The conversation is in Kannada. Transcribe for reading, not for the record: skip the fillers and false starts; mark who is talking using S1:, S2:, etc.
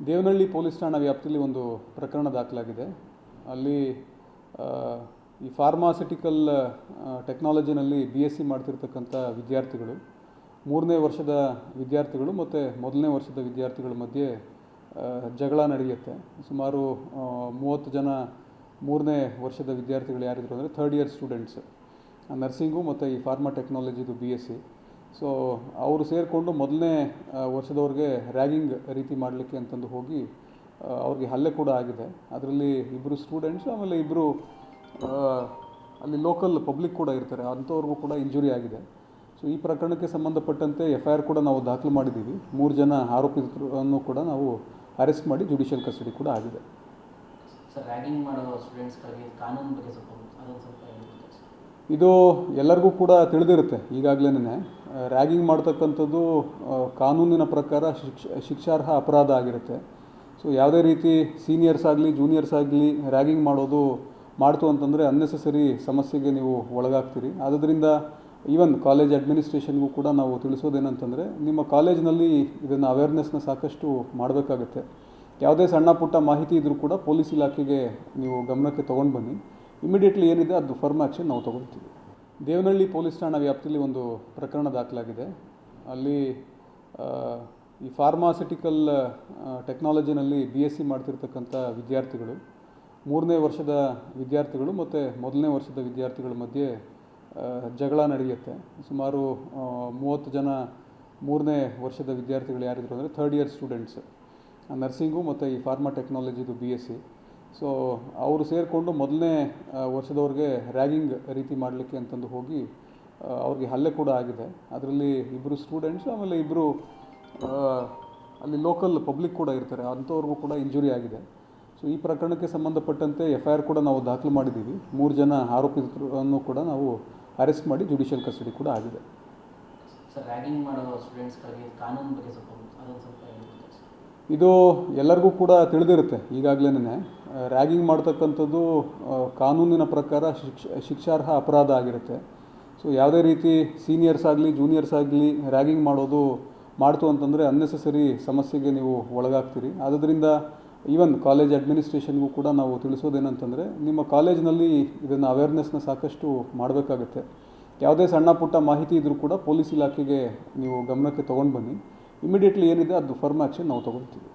S1: ದೇವನಹಳ್ಳಿ ಪೊಲೀಸ್ ಠಾಣಾ ವ್ಯಾಪ್ತಿಯಲ್ಲಿ ಒಂದು ಪ್ರಕರಣ ದಾಖಲಾಗಿದೆ. ಅಲ್ಲಿ ಈ ಫಾರ್ಮಾಸ್ಯೂಟಿಕಲ್ ಟೆಕ್ನಾಲಜಿನಲ್ಲಿ BSc ಮಾಡ್ತಿರ್ತಕ್ಕಂಥ ವಿದ್ಯಾರ್ಥಿಗಳು, 3ನೇ ವರ್ಷದ ವಿದ್ಯಾರ್ಥಿಗಳು ಮತ್ತು ಮೊದಲನೇ ವರ್ಷದ ವಿದ್ಯಾರ್ಥಿಗಳ ಮಧ್ಯೆ ಜಗಳ ನಡೆಯುತ್ತೆ. ಸುಮಾರು 30 ಜನ 3ನೇ ವರ್ಷದ ವಿದ್ಯಾರ್ಥಿಗಳು ಯಾರಿದ್ರು ಅಂದರೆ ಥರ್ಡ್ ಇಯರ್ ಸ್ಟೂಡೆಂಟ್ಸ್, ನರ್ಸಿಂಗು ಮತ್ತು ಈ ಫಾರ್ಮಾ ಟೆಕ್ನಾಲಜಿದು BSc. ಸೊ ಅವರು ಸೇರಿಕೊಂಡು ಮೊದಲನೇ ವರ್ಷದವ್ರಿಗೆ ರ್ಯಾಗಿಂಗ್ ರೀತಿ ಮಾಡಲಿಕ್ಕೆ ಅಂತಂದು ಹೋಗಿ ಅವ್ರಿಗೆ ಹಲ್ಲೆ ಕೂಡ ಆಗಿದೆ. ಅದರಲ್ಲಿ 2 ಸ್ಟೂಡೆಂಟ್ಸು, ಆಮೇಲೆ 2 ಅಲ್ಲಿ ಲೋಕಲ್ ಪಬ್ಲಿಕ್ ಕೂಡ ಇರ್ತಾರೆ, ಅಂಥವ್ರಿಗೂ ಕೂಡ ಇಂಜುರಿ ಆಗಿದೆ. ಸೊ ಈ ಪ್ರಕರಣಕ್ಕೆ ಸಂಬಂಧಪಟ್ಟಂತೆ FIR ಕೂಡ ನಾವು ದಾಖಲು ಮಾಡಿದ್ದೀವಿ. 3 ಜನ ಆರೋಪಿತರನ್ನು ಕೂಡ ನಾವು ಅರೆಸ್ಟ್ ಮಾಡಿ ಜುಡಿಷಿಯಲ್ ಕಸ್ಟಡಿ ಕೂಡ ಆಗಿದೆ.
S2: ಸರ್, ರ್ಯಾಗಿಂಗ್ ಮಾಡೋ ಸ್ಟೂಡೆಂಟ್ಸ್ಗಳಿಗೆ ಕಾನೂನು ಬಗ್ಗೆ ಸ್ವಲ್ಪ
S1: ಇದು ಎಲ್ಲರಿಗೂ ಕೂಡ ತಿಳಿದಿರುತ್ತೆ. ಈಗಾಗಲೇ ರ್ಯಾಗಿಂಗ್ ಮಾಡ್ತಕ್ಕಂಥದ್ದು ಕಾನೂನಿನ ಪ್ರಕಾರ ಶಿಕ್ಷಾರ್ಹ ಅಪರಾಧ ಆಗಿರುತ್ತೆ. ಸೊ ಯಾವುದೇ ರೀತಿ ಸೀನಿಯರ್ಸ್ ಆಗಲಿ ಜೂನಿಯರ್ಸ್ ಆಗಲಿ ರ್ಯಾಗಿಂಗ್ ಮಾಡ್ತು ಅಂತಂದರೆ ಅನ್ನೆಸೆಸರಿ ಸಮಸ್ಯೆಗೆ ನೀವು ಒಳಗಾಗ್ತೀರಿ. ಆದ್ದರಿಂದ ಈವನ್ ಕಾಲೇಜ್ ಅಡ್ಮಿನಿಸ್ಟ್ರೇಷನ್ಗೂ ಕೂಡ ನಾವು ತಿಳಿಸೋದೇನಂತಂದರೆ, ನಿಮ್ಮ ಕಾಲೇಜ್ನಲ್ಲಿ ಇದನ್ನು ಅವೇರ್ನೆಸ್ನ ಸಾಕಷ್ಟು ಮಾಡಬೇಕಾಗುತ್ತೆ. ಯಾವುದೇ ಸಣ್ಣ ಪುಟ್ಟ ಮಾಹಿತಿ ಇದ್ದರೂ ಕೂಡ ಪೊಲೀಸ್ ಇಲಾಖೆಗೆ ನೀವು ಗಮನಕ್ಕೆ ತೊಗೊಂಡು ಬನ್ನಿ. ಇಮಿಡಿಯೇಟ್ಲಿ ಏನಿದೆ ಅದು ಫರ್ಮ್ ಆ್ಯಕ್ಷನ್ ನಾವು ತೊಗೊಳ್ತೀವಿ. ದೇವನಹಳ್ಳಿ ಪೊಲೀಸ್ ಠಾಣಾ ವ್ಯಾಪ್ತಿಯಲ್ಲಿ ಒಂದು ಪ್ರಕರಣ ದಾಖಲಾಗಿದೆ. ಅಲ್ಲಿ ಈ ಫಾರ್ಮಾಸ್ಯೂಟಿಕಲ್ ಟೆಕ್ನಾಲಜಿನಲ್ಲಿ BSc ಮಾಡ್ತಿರ್ತಕ್ಕಂಥ ವಿದ್ಯಾರ್ಥಿಗಳು, 3ನೇ ವರ್ಷದ ವಿದ್ಯಾರ್ಥಿಗಳು ಮತ್ತು ಮೊದಲನೇ ವರ್ಷದ ವಿದ್ಯಾರ್ಥಿಗಳ ಮಧ್ಯೆ ಜಗಳ ನಡೆಯುತ್ತೆ. ಸುಮಾರು 30 ಜನ 3ನೇ ವರ್ಷದ ವಿದ್ಯಾರ್ಥಿಗಳು ಯಾರಿದ್ರು ಅಂದರೆ ಥರ್ಡ್ ಇಯರ್ ಸ್ಟೂಡೆಂಟ್ಸ್, ನರ್ಸಿಂಗು ಮತ್ತು ಈ ಫಾರ್ಮಾ ಟೆಕ್ನಾಲಜಿದು BSc. ಸೊ ಅವರು ಸೇರಿಕೊಂಡು ಮೊದಲನೇ ವರ್ಷದವ್ರಿಗೆ ರ್ಯಾಗಿಂಗ್ ರೀತಿ ಮಾಡಲಿಕ್ಕೆ ಅಂತಂದು ಹೋಗಿ ಅವ್ರಿಗೆ ಹಲ್ಲೆ ಕೂಡ ಆಗಿದೆ. ಅದರಲ್ಲಿ 2 ಸ್ಟೂಡೆಂಟ್ಸು, ಆಮೇಲೆ 2 ಅಲ್ಲಿ ಲೋಕಲ್ ಪಬ್ಲಿಕ್ ಕೂಡ ಇರ್ತಾರೆ, ಅಂಥವ್ರಿಗೂ ಕೂಡ ಇಂಜುರಿ ಆಗಿದೆ. ಸೊ ಈ ಪ್ರಕರಣಕ್ಕೆ ಸಂಬಂಧಪಟ್ಟಂತೆ FIR ಕೂಡ ನಾವು ದಾಖಲು ಮಾಡಿದ್ದೀವಿ. 3 ಜನ ಆರೋಪಿತರನ್ನು ಕೂಡ ನಾವು ಅರೆಸ್ಟ್ ಮಾಡಿ ಜುಡಿಷಿಯಲ್ ಕಸ್ಟಡಿ ಕೂಡ ಆಗಿದೆ.
S2: ಸರ್, ರ್ಯಾಗಿಂಗ್ ಮಾಡೋ ಸ್ಟೂಡೆಂಟ್ಸ್ಗಳಿಗೆ ಕಾನೂನು ಬಗ್ಗೆ ಸ್ವಲ್ಪ
S1: ಇದು ಎಲ್ಲರಿಗೂ ಕೂಡ ತಿಳಿದಿರುತ್ತೆ. ಈಗಾಗಲೇ ರ್ಯಾಗಿಂಗ್ ಮಾಡ್ತಕ್ಕಂಥದ್ದು ಕಾನೂನಿನ ಪ್ರಕಾರ ಶಿಕ್ಷಾರ್ಹ ಅಪರಾಧ ಆಗಿರುತ್ತೆ. ಸೊ ಯಾವುದೇ ರೀತಿ ಸೀನಿಯರ್ಸ್ ಆಗಲಿ ಜೂನಿಯರ್ಸ್ ಆಗಲಿ ರ್ಯಾಗಿಂಗ್ ಮಾಡ್ತು ಅಂತಂದರೆ ಅನ್ನೆಸೆಸರಿ ಸಮಸ್ಯೆಗೆ ನೀವು ಒಳಗಾಗ್ತೀರಿ. ಆದ್ದರಿಂದ ಈವನ್ ಕಾಲೇಜ್ ಅಡ್ಮಿನಿಸ್ಟ್ರೇಷನ್ಗೂ ಕೂಡ ನಾವು ತಿಳಿಸೋದೇನಂತಂದರೆ, ನಿಮ್ಮ ಕಾಲೇಜ್ನಲ್ಲಿ ಇದನ್ನು ಅವೇರ್ನೆಸ್ನ ಸಾಕಷ್ಟು ಮಾಡಬೇಕಾಗುತ್ತೆ. ಯಾವುದೇ ಸಣ್ಣ ಪುಟ್ಟ ಮಾಹಿತಿ ಇದ್ದರೂ ಕೂಡ ಪೊಲೀಸ್ ಇಲಾಖೆಗೆ ನೀವು ಗಮನಕ್ಕೆ ತೊಗೊಂಡು ಬನ್ನಿ. ಇಮಿಡಿಯೇಟ್ಲಿ ಏನಿದೆ ಅದು ಫರ್ಮ್ ಆ್ಯಕ್ಷನ್ ನಾವು ತೊಗೊಳ್ತೀವಿ.